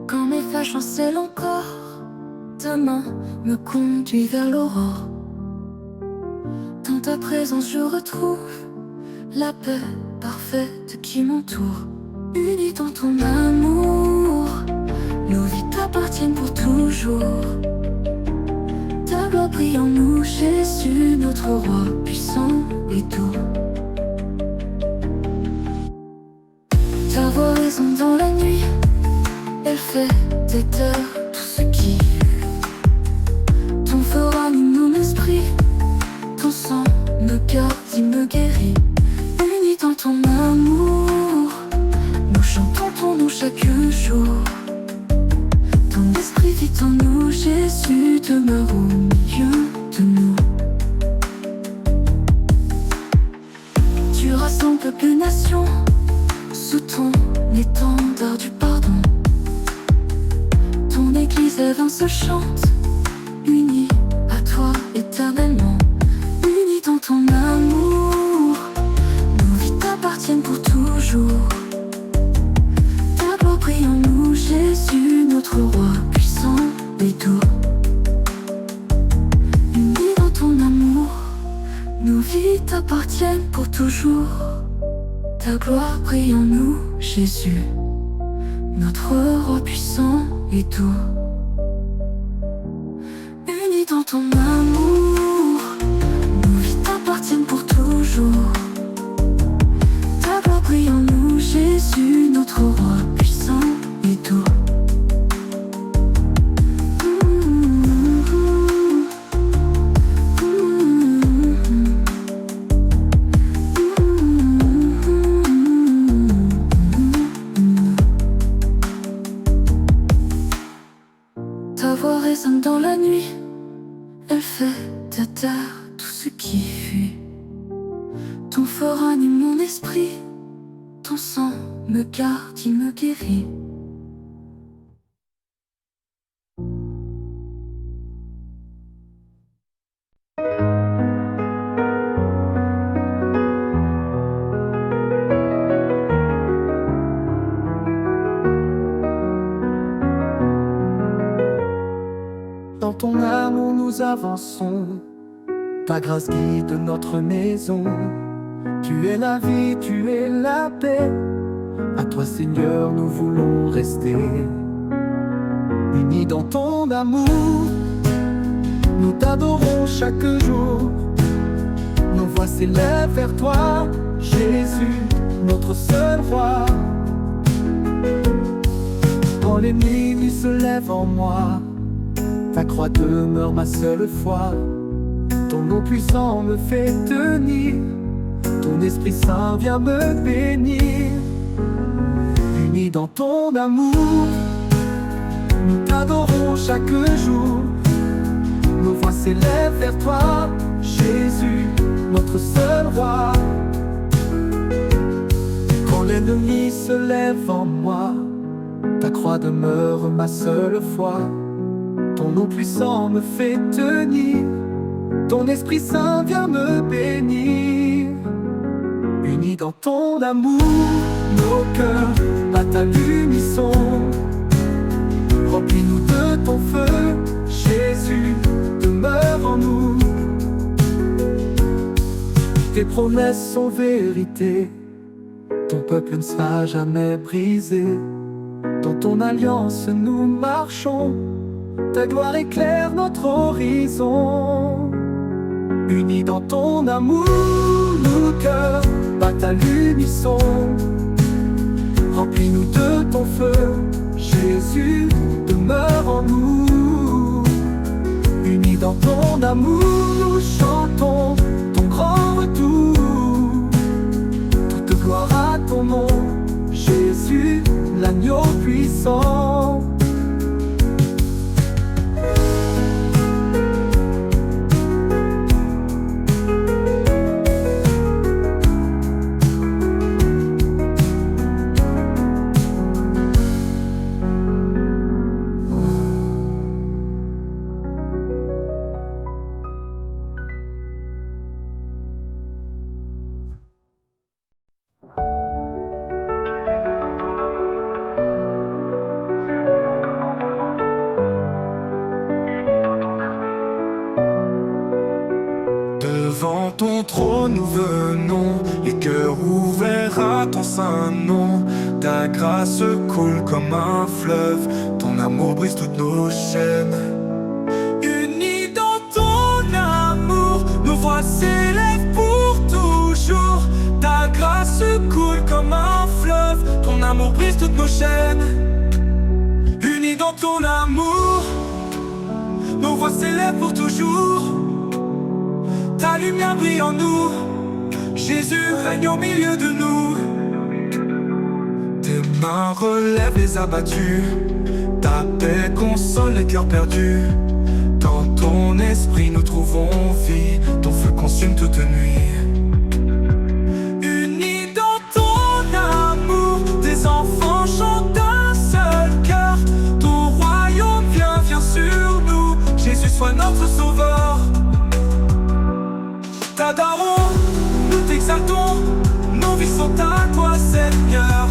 Quand mes phares chancellent encore, ta main me conduit vers l'aurore. Dans ta présence je retrouve la paix parfaite qui m'entoure. Unis dans ton amour, nos vies t'appartiennent pour toujours. Ta gloire brille en nous, Jésus, notre roi puissant et doux. Ta voix résonne dans la nuit, elle fait taire tout ce qui fut. Ton feu ranime mon esprit, ton sang me garde, il me guérit. Unis dans ton amour, nous chantons ton nom chaque jour. Ton esprit vit en nous, Jésus demeure au milieu de nous. Tu rassembles les nations sous ton étendard du pardon. Ton église avance, chante, unie à toi éternellement. Unis dans ton amour, nos vies t'appartiennent pour toujours. Ta gloire brille en nous, Jésus, notre roi puissant et doux. Unis dans ton amour, nos vies t'appartiennent pour toujours. Ta gloire brille en nous, Jésus, notre roi puissant et doux. Unis dans ton amour, nos vies t'appartiennent pour toujours. Ta gloire brille en nous, Jésus, notre roi puissant et doux. Ta voix résonne dans la nuit, elle fait taire tout ce qui fuit. Ton feu ranime mon esprit, ton sang me garde, il me guérit. Dans ton amour nous avançons, ta grâce guide notre maison. Tu es la vie, tu es la paix, à toi Seigneur nous voulons rester. Unis dans ton amour, nous t'adorons chaque jour. Nos voix s'élèvent vers toi, Jésus, notre seul roi. Quand les nuits se lèvent en moi, ta croix demeure ma seule foi. Ton nom puissant me fait tenir, ton Esprit Saint vient me bénir. Unis dans ton amour, nous t'adorons chaque jour. Nos voix s'élèvent vers toi, Jésus, notre seul roi. Quand l'ennemi se lève en moi, ta croix demeure ma seule foi. Ton nom puissant me fait tenir, ton Esprit Saint vient me bénir. Unis dans ton amour, nos cœurs battent à l'unisson. Remplis-nous de ton feu, Jésus, demeure en nous. Tes promesses sont vérité, ton peuple ne sera jamais brisé. Dans ton alliance nous marchons, ta gloire éclaire notre horizon. Unis dans ton amour, nos cœurs battent à l'unisson. Remplis-nous de ton feu, Jésus, demeure en nous. Unis dans ton amour, nous chantons ton grand retour. Toute gloire à ton nom, Jésus, l'agneau puissant. trône nous venons, les cœurs ouverts à ton saint nom. Ta grâce coule comme un fleuve, ton amour brise toutes nos chaînes. Unis dans ton amour, nos voix s'élèvent pour toujours. Ta grâce coule comme un fleuve, ton amour brise toutes nos chaînes. Unis dans ton amour, nos voix s'élèvent pour toujours. Ta lumière brille en nous, Jésus règne au milieu de nous. Tes mains relèvent les abattus, ta paix console les cœurs perdus. Dans ton esprit nous trouvons vie, ton feu consume toute nuit. Unis dans ton amour, tes enfants chantent d'un seul cœur. Ton royaume viens sur nous, Jésus soit notre sauveur. T'adorons, nous t'exaltons, nos vies sont à toi Seigneur.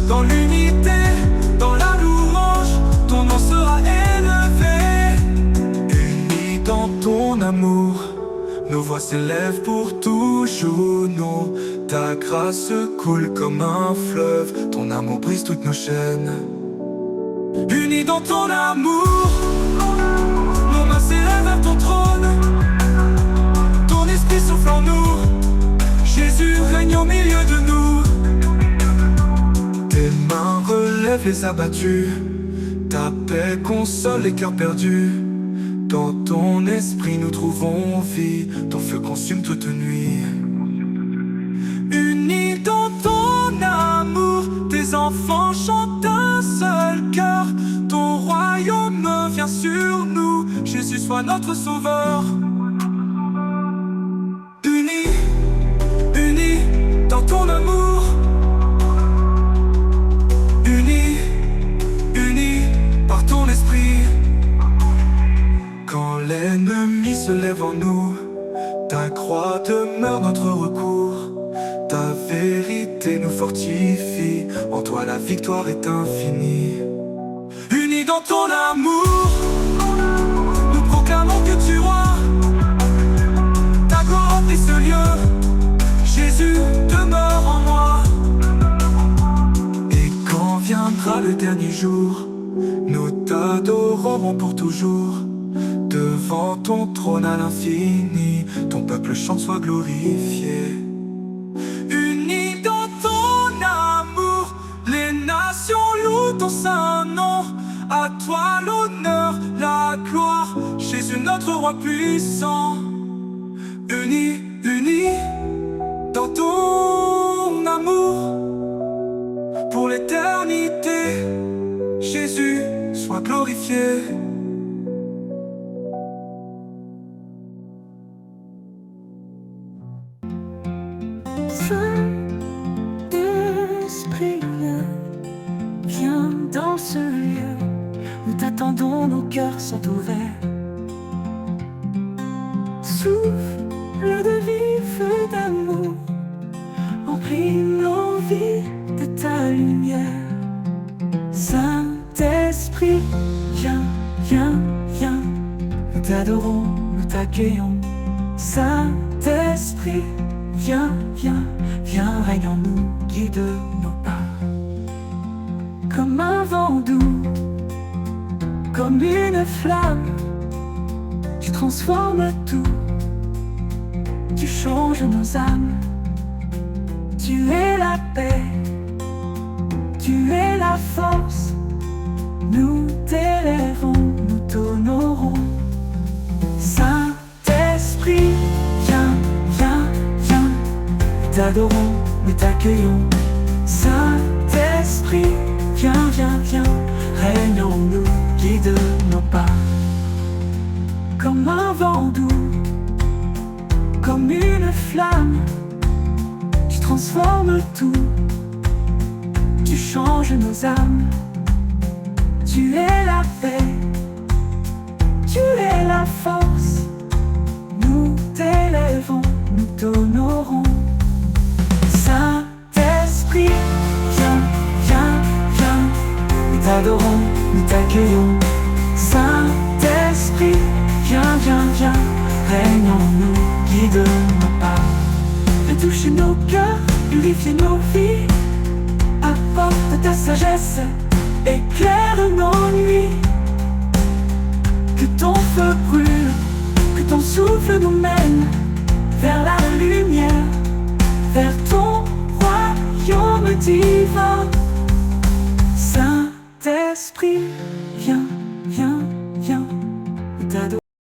Dans l'unité, dans la louange, ton nom sera élevé. Unis dans ton amour, nos voix s'élèvent pour toujours. Non, ta grâce coule comme un fleuve, ton amour brise toutes nos chaînes. Unis dans ton amour, nos mains s'élèvent vers ton trône. Ton esprit souffle en nous, Jésus règne au milieu de nous. Tes mains relèvent les abattus, ta paix console les cœurs perdus. Dans ton esprit nous trouvons vie, ton feu consume toute nuit. Unis dans ton amour, tes enfants chantent d'un seul cœur. Ton royaume vient sur nous, Jésus soit notre sauveur. Unis, unis dans ton amour. Unis, unis par ton esprit. Quand l'ennemi se lève en nous, ta croix demeure notre recours. Ta vérité nous fortifie, en toi la victoire est infinie. Unis dans ton amour, nous proclamons que tu es roi. Ta gloire remplit ce lieu, Jésus demeure en moi. Et quand viendra le dernier jour, nous t'adorerons pour toujours. Devant ton trône à l'infini, ton peuple chante, soit glorifié. Unis dans ton amour, les nations louent ton saint nom. À toi l'honneur, la gloire, Jésus notre roi puissant. Unis, unis dans ton amour, pour l'éternité, Jésus soit glorifié. Saint-Esprit, viens dans ce lieu. Nous t'attendons, nos cœurs sont ouverts. Souffle de vie, feu d'amour, remplis nos vies de ta lumière. Saint-Esprit, viens, viens, viens. Nous t'adorons, nous t'accueillons. Saint-Esprit, viens, viens, viens, règne en nous, guide nos pas. Comme un vent doux, comme une flamme, tu transformes tout, tu changes nos âmes. Tu es la paix, tu es la force, nous t'élèverons, nous t'honorons. Saint-Esprit, viens, viens, viens, nous t'adorons, nous t'accueillons. Saint-Esprit, viens, viens, viens, règne en nous, guide nos pas. Comme un vent doux, comme une flamme, tu transformes tout, tu changes nos âmes. Tu es la paix, tu es la force, nous t'élèvons, nous t'honorons. Saint-Esprit, viens, viens, viens, nous t'adorons, nous t'accueillons. Saint-Esprit, viens, viens, viens, règne en nous, guide nos pas. purifier nos vies. Apporte ta sagesse, éclaire nos nuits. Que ton feu brûle, que ton souffle nous mène vers la lumière.